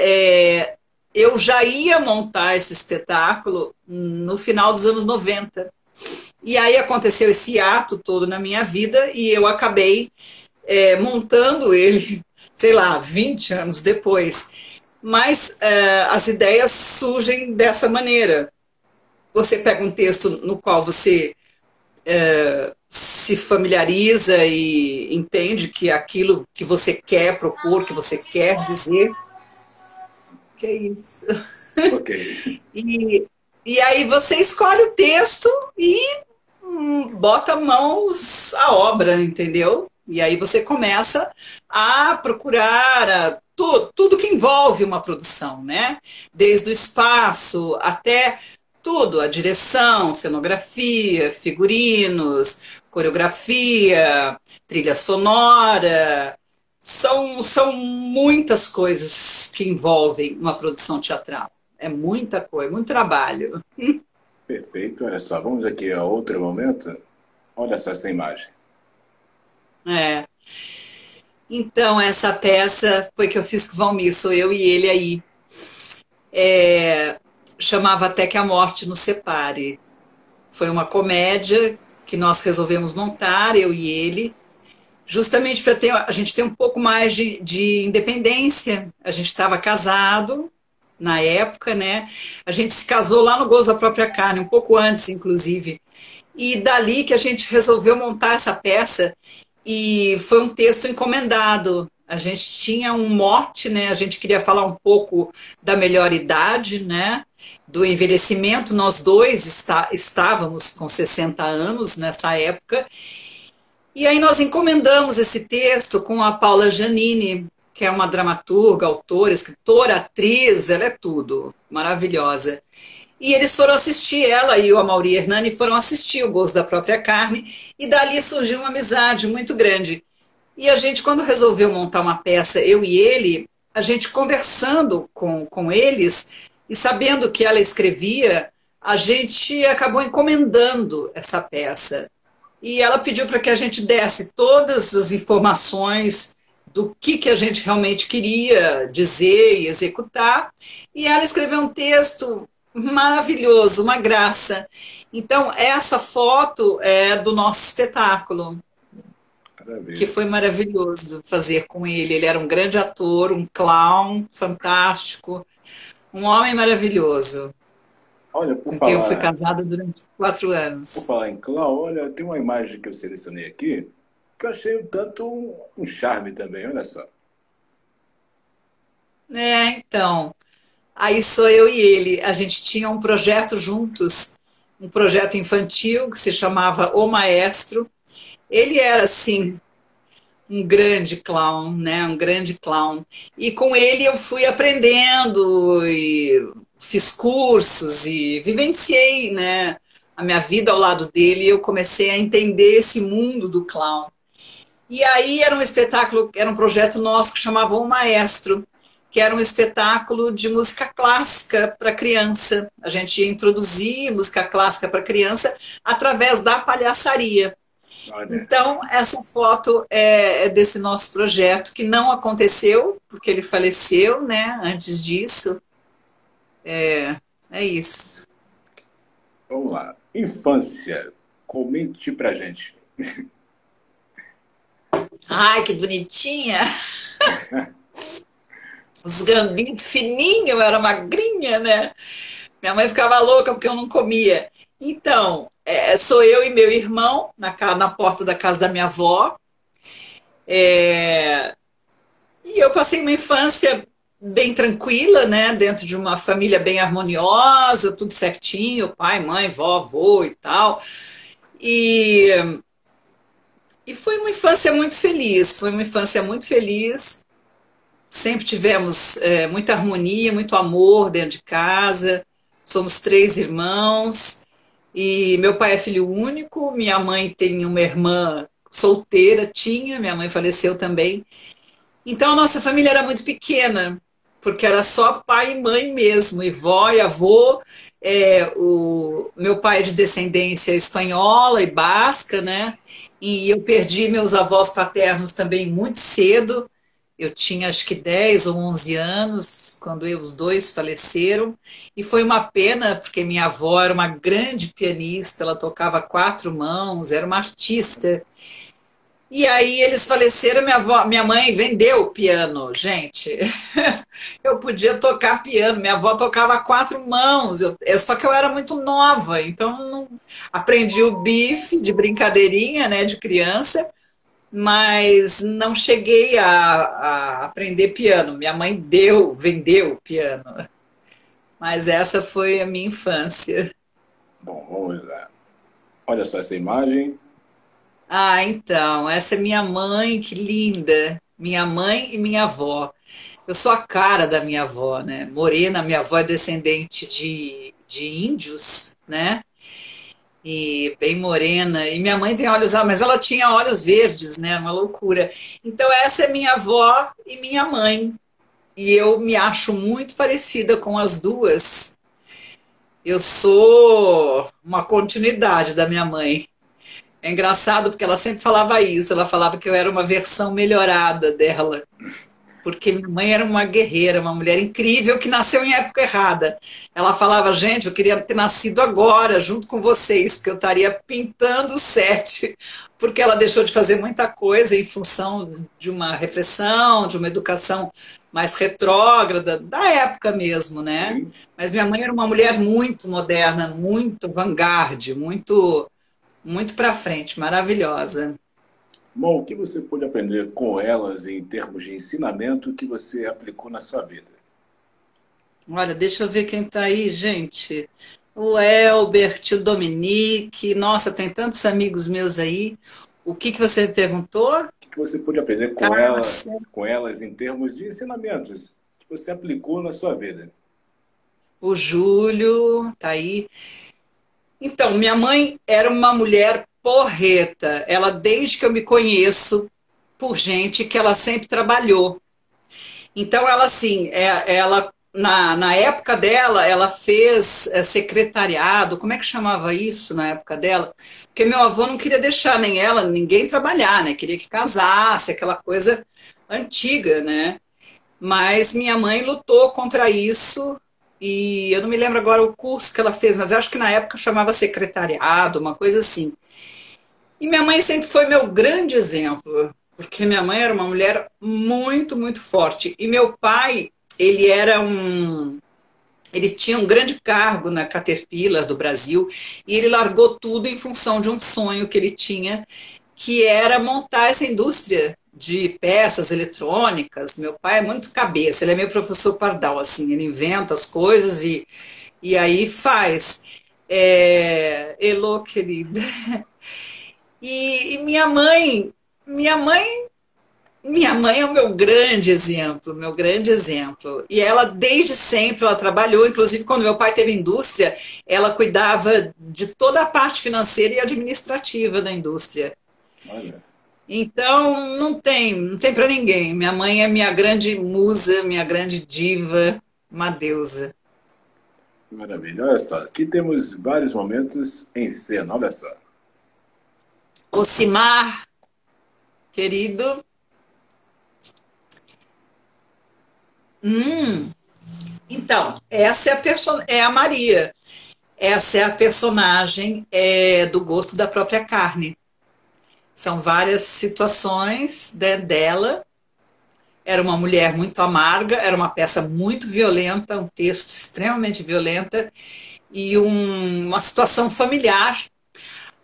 eu já ia montar esse espetáculo no final dos anos 90. E aí aconteceu esse ato todo na minha vida e eu acabei montando ele, sei lá, 20 anos depois. Mas as ideias surgem dessa maneira. Você pega um texto no qual você se familiariza e entende que aquilo que você quer propor, que você quer dizer. Que é isso? Ok. E aí você escolhe o texto e bota mãos à obra, entendeu? E aí você começa a procurar tudo que envolve uma produção, né? Desde o espaço até tudo, a direção, cenografia, figurinos, coreografia, trilha sonora. São muitas coisas que envolvem uma produção teatral. É muita coisa, muito trabalho. Perfeito, olha só, vamos aqui a outro momento. Olha só essa imagem. É. Então, essa peça foi que eu fiz com o Valmir, sou eu e ele aí. Chamava Até que a Morte nos Separe. Foi uma comédia que nós resolvemos montar, eu e ele, justamente para a gente ter um pouco mais de independência. A gente estava casado na época, né? A gente se casou lá no Gozo da Própria Carne, um pouco antes, inclusive. E dali que a gente resolveu montar essa peça, e foi um texto encomendado. A gente tinha um mote, né? A gente queria falar um pouco da melhor idade, né? Do envelhecimento. Nós dois estávamos com 60 anos nessa época. E aí nós encomendamos esse texto com a Paula Giannini, que é uma dramaturga, autora, escritora, atriz, ela é tudo, maravilhosa. E eles foram assistir, ela e o Amaury Hernani foram assistir o Gozo da Própria Carne, e dali surgiu uma amizade muito grande. E a gente, quando resolveu montar uma peça, eu e ele, a gente conversando com eles, e sabendo que ela escrevia, a gente acabou encomendando essa peça. E ela pediu para que a gente desse todas as informações do que a gente realmente queria dizer e executar. E ela escreveu um texto maravilhoso, uma graça. Então, essa foto é do nosso espetáculo, Maravilha. que foi maravilhoso fazer com ele. Ele era um grande ator, um clown fantástico, um homem maravilhoso. Olha, Com quem eu fui casada durante 4 anos. Por falar em clown, olha, tem uma imagem que eu selecionei aqui que eu achei um tanto um charme também, olha só. Então, aí sou eu e ele. A gente tinha um projeto juntos, um projeto infantil que se chamava O Maestro. Ele era, assim, um grande clown, né? Um grande clown. E com ele eu fui aprendendo e fiz cursos e vivenciei, né, a minha vida ao lado dele, e eu comecei a entender esse mundo do clown. E aí era um espetáculo, era um projeto nosso que chamava O Maestro, que era um espetáculo de música clássica para criança. A gente ia introduzir música clássica para criança através da palhaçaria. Olha. Então, essa foto é desse nosso projeto, que não aconteceu, porque ele faleceu, né, antes disso. É isso. Vamos lá. Infância. Comente pra gente. Ai, que bonitinha! Os gambinhos fininhos, eu era magrinha, né? Minha mãe ficava louca porque eu não comia. Então, sou eu e meu irmão na porta da casa da minha avó. E eu passei uma infância bem tranquila, né? Dentro de uma família bem harmoniosa, tudo certinho, pai, mãe, vó, avô e tal. E foi uma infância muito feliz, foi uma infância muito feliz. Sempre tivemos muita harmonia, muito amor dentro de casa. Somos 3 irmãos e meu pai é filho único, minha mãe tem uma irmã solteira, minha mãe faleceu também. Então a nossa família era muito pequena, porque era só pai e mãe mesmo, e vó e avô. O meu pai é de descendência espanhola e basca, né? E eu perdi meus avós paternos também muito cedo. Eu tinha acho que 10 ou 11 anos quando os dois faleceram. E foi uma pena, porque minha avó era uma grande pianista, ela tocava quatro mãos, era uma artista. E aí eles faleceram, minha mãe vendeu o piano, gente. Eu podia tocar piano, minha avó tocava quatro mãos, só que eu era muito nova, então não, aprendi o bife de brincadeirinha, né, de criança, mas não cheguei a aprender piano. Minha mãe vendeu o piano, mas essa foi a minha infância. Bom, vamos lá. Olha só essa imagem. Ah, então, essa é minha mãe, que linda. Minha mãe e minha avó. Eu sou a cara da minha avó, né? Morena, minha avó é descendente de índios, né? E bem morena. E minha mãe tem olhos, mas ela tinha olhos verdes, né? Uma loucura. Então, essa é minha avó e minha mãe. E eu me acho muito parecida com as duas. Eu sou uma continuidade da minha mãe. É engraçado porque ela sempre falava isso, ela falava que eu era uma versão melhorada dela, porque minha mãe era uma guerreira, uma mulher incrível que nasceu em época errada. Ela falava, gente, eu queria ter nascido agora, junto com vocês, porque eu estaria pintando o set, porque ela deixou de fazer muita coisa em função de uma repressão, de uma educação mais retrógrada, da época mesmo, né? Sim. Mas minha mãe era uma mulher muito moderna, muito vanguarda, muito para frente, maravilhosa. Bom, o que você pôde aprender com elas em termos de ensinamento que você aplicou na sua vida? Olha, deixa eu ver quem está aí, gente. O Elbert, o Dominique. Nossa, tem tantos amigos meus aí. O que que você me perguntou? O que você pôde aprender Cássia, com elas em termos de ensinamentos que você aplicou na sua vida? o Júlio, tá aí. Então, minha mãe era uma mulher porreta. Ela, desde que eu me conheço, por gente que ela sempre trabalhou. Então, ela, assim, ela, na época dela, ela fez secretariado, como é que chamava isso na época dela? Porque meu avô não queria deixar nem ela, ninguém trabalhar, né? Queria que casasse, aquela coisa antiga, né? Mas minha mãe lutou contra isso e eu não me lembro agora o curso que ela fez, mas eu acho que na época chamava secretariado, uma coisa assim. E minha mãe sempre foi meu grande exemplo, porque minha mãe era uma mulher muito, muito forte. E meu pai, ele tinha um grande cargo na Caterpillar do Brasil e ele largou tudo em função de um sonho que ele tinha, que era montar essa indústria de peças eletrônicas. Meu pai é muito cabeça, ele é meio professor Pardal, assim, ele inventa as coisas e aí faz. Elô, querida. E minha mãe, minha mãe é o meu grande exemplo, meu grande exemplo. E ela, desde sempre, ela trabalhou, inclusive quando meu pai teve indústria, ela cuidava de toda a parte financeira e administrativa da indústria. Olha, Então, não tem para ninguém. Minha mãe é minha grande musa, minha grande diva, uma deusa. que maravilha. Olha só, aqui temos vários momentos em cena, olha só. Ocimar, querido. Então, essa é a Maria. Essa é a personagem do gosto da própria carne. São várias situações dela. Era uma mulher muito amarga, era uma peça muito violenta, um texto extremamente violenta e uma situação familiar,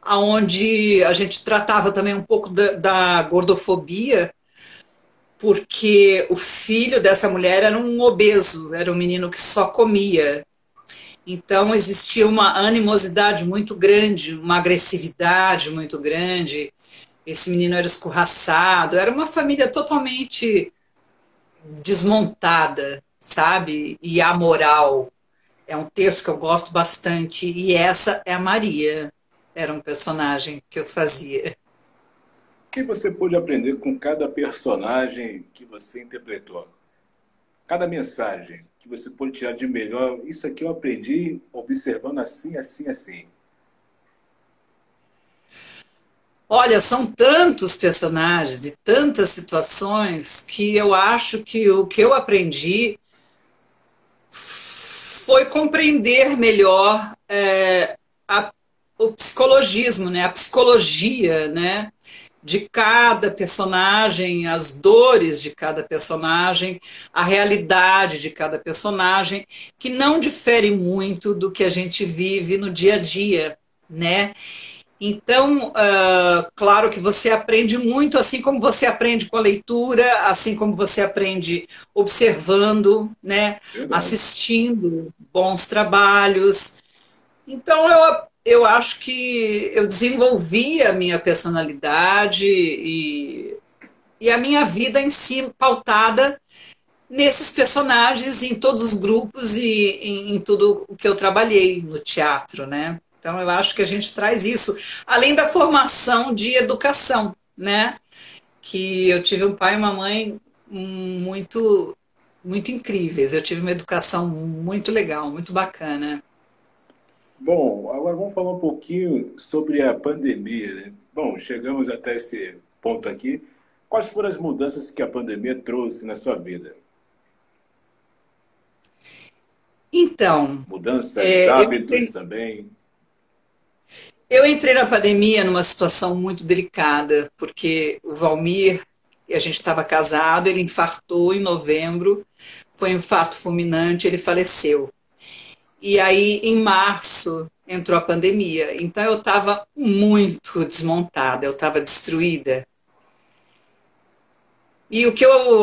onde a gente tratava também um pouco da gordofobia, porque o filho dessa mulher era um obeso, era um menino que só comia. Então existia uma animosidade muito grande, uma agressividade muito grande. Esse menino era escorraçado, era uma família totalmente desmontada, sabe? E amoral. É um texto que eu gosto bastante. E essa é a Maria. Era um personagem que eu fazia. O que você pôde aprender com cada personagem que você interpretou? Cada mensagem que você pode tirar de melhor, isso aqui eu aprendi observando assim, assim, assim. Olha, são tantos personagens e tantas situações que eu acho que o que eu aprendi foi compreender melhor a- o psicologismo, né? A psicologia, né? De cada personagem, as dores de cada personagem, a realidade de cada personagem, que não difere muito do que a gente vive no dia a dia, né? Então, claro que você aprende muito, assim como você aprende com a leitura, assim como você aprende observando, né? Verdade. Assistindo bons trabalhos. Então, eu acho que eu desenvolvi a minha personalidade e a minha vida em si pautada nesses personagens, em todos os grupos e em tudo o que eu trabalhei no teatro, né? Então, eu acho que a gente traz isso, além da formação de educação, né? Que eu tive um pai e uma mãe muito, muito incríveis. Eu tive uma educação muito legal, muito bacana. Bom, agora vamos falar um pouquinho sobre a pandemia, né? Bom, chegamos até esse ponto aqui. Quais foram as mudanças que a pandemia trouxe na sua vida? Então, Mudanças, é, eu hábitos entrei, também. eu entrei na pandemia numa situação muito delicada, porque o Valmir, a gente estava casado, ele infartou em novembro, foi um infarto fulminante, ele faleceu. E aí, em março, entrou a pandemia. Então, eu estava muito desmontada, eu estava destruída. E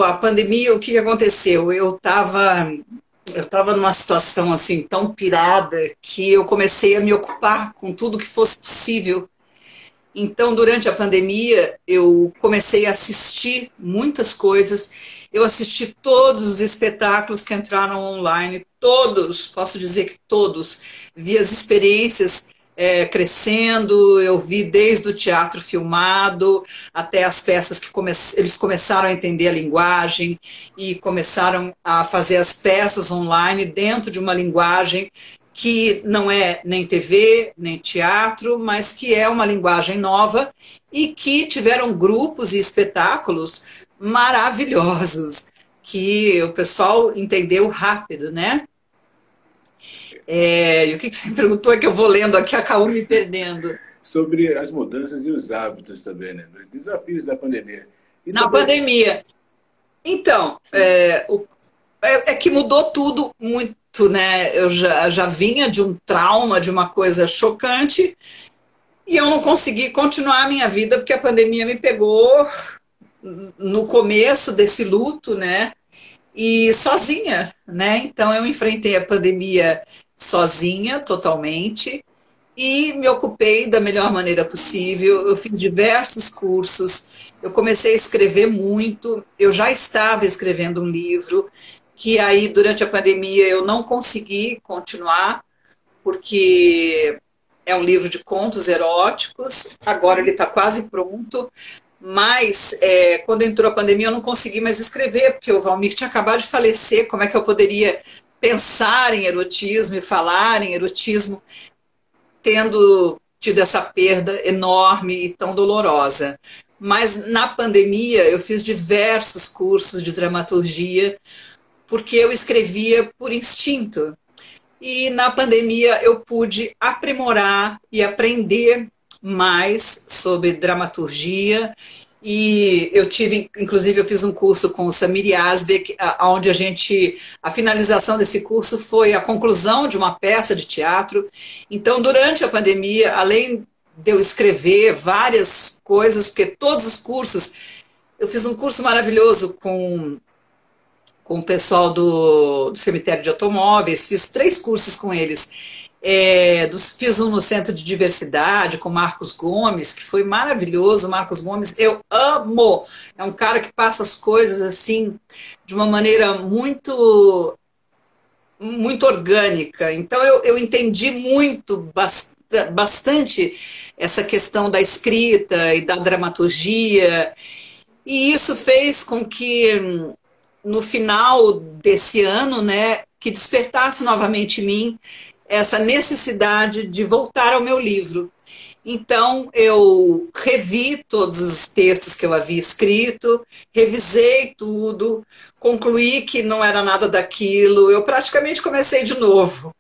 a pandemia, o que aconteceu? Eu estava numa situação assim tão pirada que eu comecei a me ocupar com tudo que fosse possível. Então, durante a pandemia, eu comecei a assistir muitas coisas. Eu assisti todos os espetáculos que entraram online, todos, posso dizer que todos. Vi as experiências crescendo, eu vi desde o teatro filmado até as peças que eles começaram a entender a linguagem e começaram a fazer as peças online dentro de uma linguagem que não é nem TV, nem teatro, mas que é uma linguagem nova e que tiveram grupos e espetáculos maravilhosos, que o pessoal entendeu rápido, né? E o que você me perguntou é que eu vou lendo aqui, acabou me perdendo. Sobre as mudanças e os hábitos também, né? Os desafios da pandemia. E Na também, pandemia. Então, sim, é que mudou tudo muito, né? Eu já vinha de um trauma, de uma coisa chocante, e eu não consegui continuar a minha vida porque a pandemia me pegou no começo desse luto, né? E sozinha, né? Então eu enfrentei a pandemia sozinha, totalmente, e me ocupei da melhor maneira possível. Eu fiz diversos cursos, eu comecei a escrever muito, eu já estava escrevendo um livro, que aí durante a pandemia eu não consegui continuar, porque é um livro de contos eróticos, agora ele está quase pronto, mas quando entrou a pandemia eu não consegui mais escrever, porque o Valmir tinha acabado de falecer, como é que eu poderia pensar em erotismo e falar em erotismo tendo tido essa perda enorme e tão dolorosa. Mas na pandemia eu fiz diversos cursos de dramaturgia, porque eu escrevia por instinto. E na pandemia eu pude aprimorar e aprender mais sobre dramaturgia. E eu tive, inclusive, eu fiz um curso com o Samir Yazbek, onde a finalização desse curso foi a conclusão de uma peça de teatro. Então, durante a pandemia, além de eu escrever várias coisas, porque todos os cursos, eu fiz um curso maravilhoso com o pessoal do cemitério de automóveis, fiz 3 cursos com eles. Fiz um no Centro de Diversidade com Marcos Gomes, que foi maravilhoso. Marcos Gomes, eu amo. É um cara que passa as coisas assim de uma maneira muito muito orgânica. Então eu entendi bastante essa questão da escrita e da dramaturgia, e isso fez com que no final desse ano, né, que despertasse novamente em mim essa necessidade de voltar ao meu livro. Então, eu revi todos os textos que eu havia escrito, revisei tudo, concluí que não era nada daquilo, eu praticamente comecei de novo,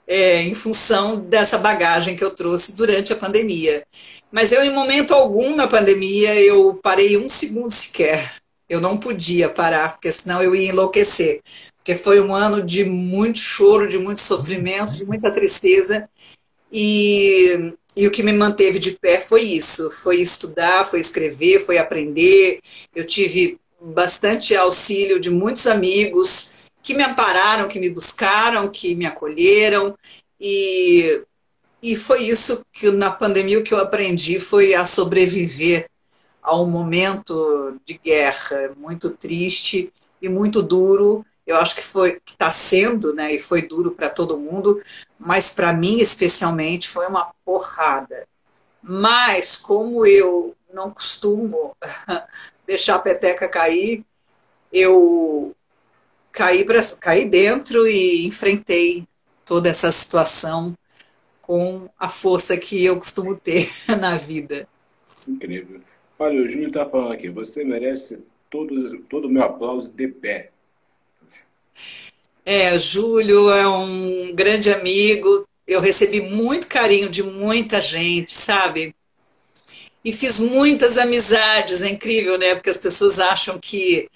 em função dessa bagagem que eu trouxe durante a pandemia. Mas eu, em momento algum na pandemia, eu parei um segundo sequer. Eu não podia parar, porque senão eu ia enlouquecer. Porque foi um ano de muito choro, de muito sofrimento, de muita tristeza. E o que me manteve de pé foi isso, foi estudar, foi escrever, foi aprender. Eu tive bastante auxílio de muitos amigos que me ampararam, que me buscaram, que me acolheram. E, e foi isso que na pandemia o que eu aprendi foi a sobreviver a um momento de guerra muito triste e muito duro. Eu acho que foi, que está sendo, né, e foi duro para todo mundo, mas para mim especialmente foi uma porrada. Mas como eu não costumo deixar a peteca cair, eu caí dentro e enfrentei toda essa situação com a força que eu costumo ter na vida. Incrível. Olha, o Júlio está falando aqui, você merece todo o meu aplauso de pé. Júlio é um grande amigo. Eu recebi muito carinho de muita gente, sabe? E fiz muitas amizades. É incrível, né? Porque as pessoas acham que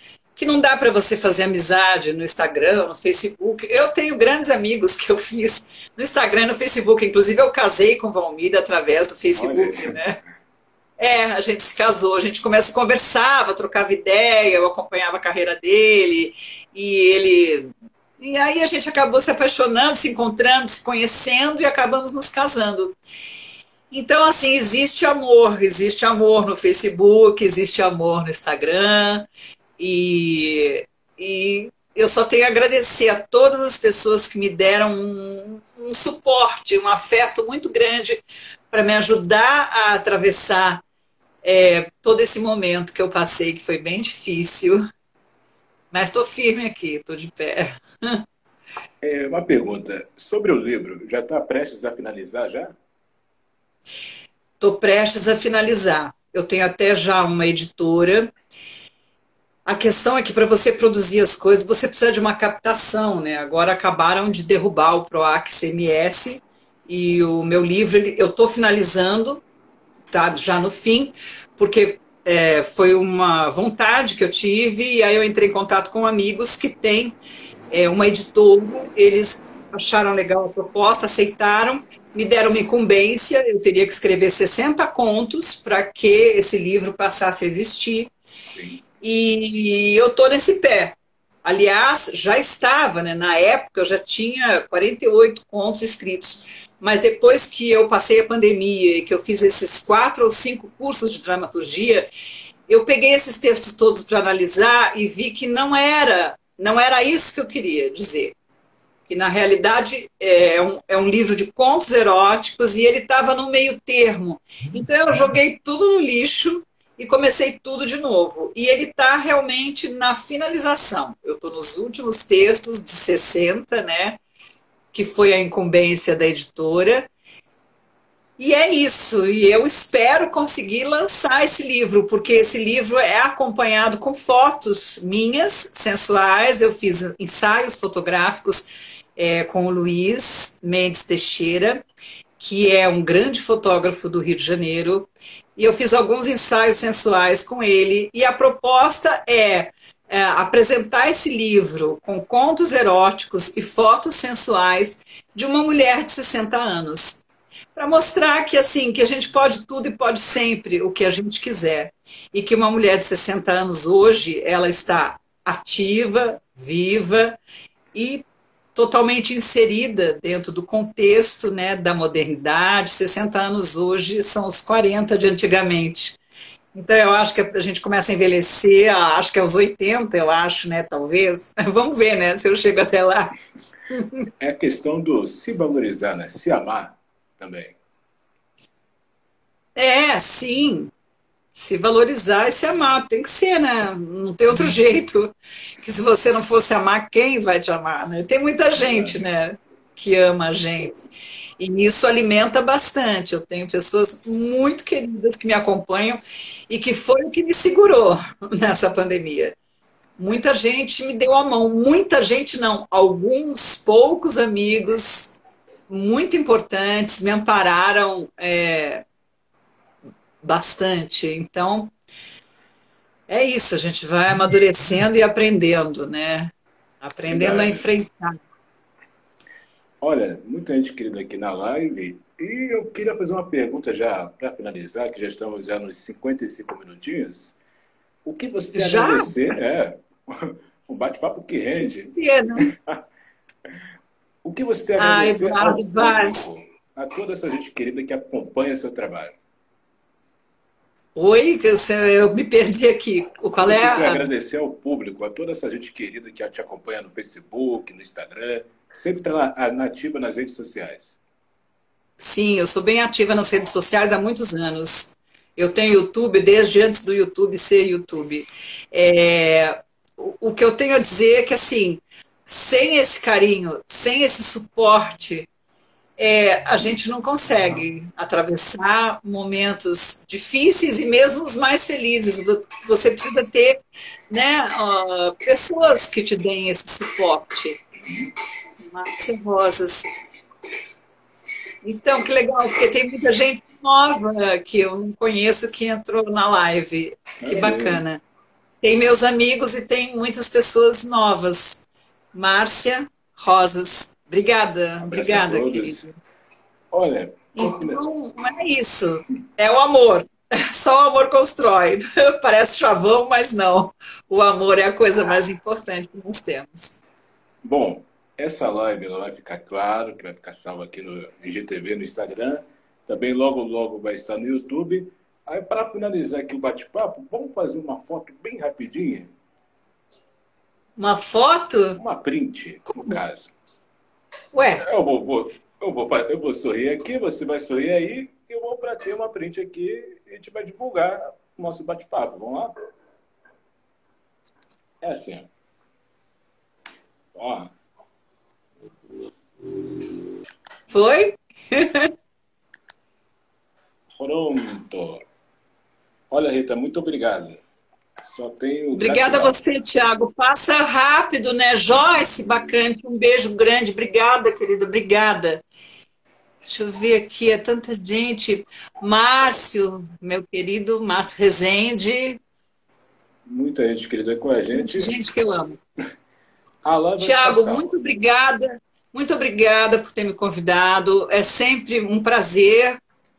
não dá para você fazer amizade no Instagram, no Facebook. Eu tenho grandes amigos que eu fiz no Instagram e no Facebook. Inclusive, eu casei com o Valmir através do Olha Facebook, isso. né? A gente se casou, a gente começa, conversava, trocava ideia, eu acompanhava a carreira dele, e ele. E aí a gente acabou se apaixonando, se encontrando, se conhecendo e acabamos nos casando. Então, assim, existe amor no Facebook, existe amor no Instagram, e eu só tenho a agradecer a todas as pessoas que me deram um suporte, um afeto muito grande para me ajudar a atravessar todo esse momento que eu passei, que foi bem difícil, mas estou firme aqui, estou de pé. Uma pergunta, sobre o livro, já está prestes a finalizar já? Estou prestes a finalizar. Eu tenho até já uma editora. A questão é que para você produzir as coisas, você precisa de uma captação, né? Agora acabaram de derrubar o PROAC CMS e o meu livro, eu estou finalizando, tá já no fim, porque foi uma vontade que eu tive, e aí eu entrei em contato com amigos que têm uma editora, eles acharam legal a proposta, aceitaram, me deram uma incumbência, eu teria que escrever 60 contos para que esse livro passasse a existir, Sim. e eu estou nesse pé. Aliás, já estava, né? Na época eu já tinha 48 contos escritos, mas depois que eu passei a pandemia e que eu fiz esses 4 ou 5 cursos de dramaturgia, eu peguei esses textos todos para analisar e vi que não era isso que eu queria dizer. Que na realidade é um livro de contos eróticos e ele estava no meio termo. Então eu joguei tudo no lixo e comecei tudo de novo. E ele está realmente na finalização. Eu estou nos últimos textos de 60, né? Que foi a incumbência da editora. E é isso, e eu espero conseguir lançar esse livro, porque esse livro é acompanhado com fotos minhas, sensuais. Eu fiz ensaios fotográficos com o Luiz Mendes Teixeira, que é um grande fotógrafo do Rio de Janeiro, e eu fiz alguns ensaios sensuais com ele, e a proposta é apresentar esse livro com contos eróticos e fotos sensuais de uma mulher de 60 anos. Para mostrar que assim, que a gente pode tudo e pode sempre o que a gente quiser. E que uma mulher de 60 anos hoje, ela está ativa, viva e totalmente inserida dentro do contexto, né, da modernidade. 60 anos hoje são os 40 de antigamente. Então eu acho que a gente começa a envelhecer, acho que aos 80, eu acho, né, talvez. Vamos ver, né, se eu chego até lá. É a questão do se valorizar, né? Se amar também. Sim. se valorizar e se amar. Tem que ser, né? Não tem outro jeito. Que se você não fosse amar, quem vai te amar, né? Tem muita gente, Verdade. né, que ama a gente. E isso alimenta bastante. Eu tenho pessoas muito queridas que me acompanham e que foi o que me segurou nessa pandemia. Muita gente me deu a mão, muita gente não, alguns poucos amigos muito importantes me ampararam bastante. Então, é isso, a gente vai amadurecendo e aprendendo, né? Aprendendo a Verdade. enfrentar. Olha, muita gente querida aqui na live. E eu queria fazer uma pergunta já para finalizar, que já estamos já nos 55 minutinhos. O que você tem a Já? agradecer? Um bate-papo que rende. Pena. O que você tem a Ah, agradecer ao Eduardo Vaz. público, a toda essa gente querida que acompanha seu trabalho? Oi, eu me perdi aqui. O que Qual é você tem a a... agradecer ao público, a toda essa gente querida que te acompanha no Facebook, no Instagram, sempre está nativa nas redes sociais? Sim, eu sou bem ativa nas redes sociais há muitos anos. Eu tenho YouTube desde antes do YouTube ser YouTube. O que eu tenho a dizer é que, assim, sem esse carinho, sem esse suporte, a gente não consegue atravessar momentos difíceis e mesmo os mais felizes. Você precisa ter, né, pessoas que te deem esse suporte. Márcia Rosas. Então, que legal, porque tem muita gente nova que eu não conheço que entrou na live. Que É mesmo. bacana. Tem meus amigos e tem muitas pessoas novas. Márcia Rosas. Obrigada, Abraço a obrigada, todos. querido. Olha, Então, é isso. É o amor. Só o amor constrói. Parece chavão, mas não. O amor é a coisa mais importante que nós temos. bom, essa live ela vai ficar claro, que vai ficar salva aqui no IGTV, no Instagram. Também logo, logo vai estar no YouTube. Aí, para finalizar aqui o bate-papo, vamos fazer uma foto bem rapidinha? Uma foto? Uma print, no caso. Ué, Eu vou sorrir aqui, você vai sorrir aí, e eu vou para ter uma print aqui e a gente vai divulgar o nosso bate-papo. Vamos lá? É assim, ó. foi? Pronto. Olha, Rita, muito obrigado. Só tenho Obrigada a gratidão. você, Tiago. Passa rápido, né? Joyce, bacana. Um beijo grande. Obrigada, querido. Obrigada. Deixa eu ver aqui, é tanta gente. Márcio, meu querido Márcio Rezende. Muita gente querida com a Muita gente. gente que eu amo. A live vai ficar Tiago, salva. muito obrigada. Muito obrigada por ter me convidado. É sempre um prazer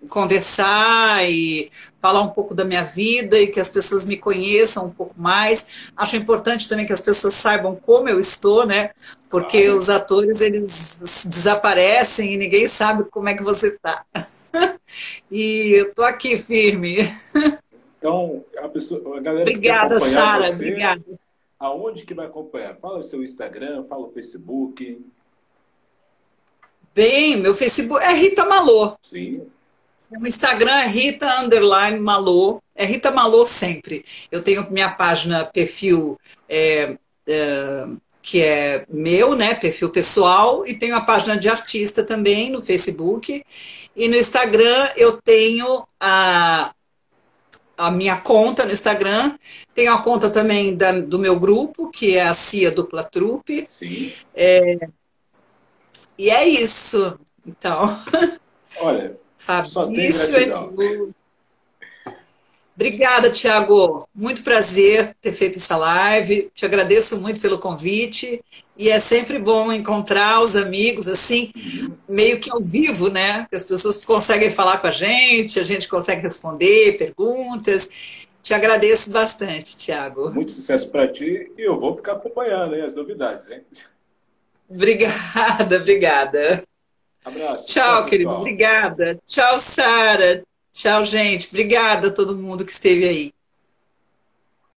conversar e falar um pouco da minha vida e que as pessoas me conheçam um pouco mais. Acho importante também que as pessoas saibam como eu estou, né? Porque Claro. os atores, eles desaparecem e ninguém sabe como é que você está. E eu tô aqui firme. Então, a galera que quer Obrigada, acompanhar Sara. você, Obrigada. aonde que vai acompanhar? Fala o seu Instagram, fala o Facebook. Bem, meu Facebook é Rita Malô. Sim, O Instagram é Rita_Malô. É Rita Malô sempre. Eu tenho minha página, perfil que é meu, né? Perfil pessoal, e tenho a página de artista também no Facebook. E no Instagram eu tenho a minha conta no Instagram. Tenho a conta também do meu grupo, que é a Cia Dupla Trupe. sim. E é isso. Então, Olha, só tenho Fabrício gratidão. Edu. Obrigada, Tiago. Muito prazer ter feito essa live. Te agradeço muito pelo convite. E é sempre bom encontrar os amigos assim, meio que ao vivo, né? Que as pessoas conseguem falar com a gente consegue responder perguntas. Te agradeço bastante, Tiago. Muito sucesso para ti e eu vou ficar acompanhando, hein, as novidades, hein? Obrigada, obrigada. Abraço. Tchau, Tchau, querido. pessoal. Obrigada. Tchau, Sara. Tchau, gente. Obrigada a todo mundo que esteve aí.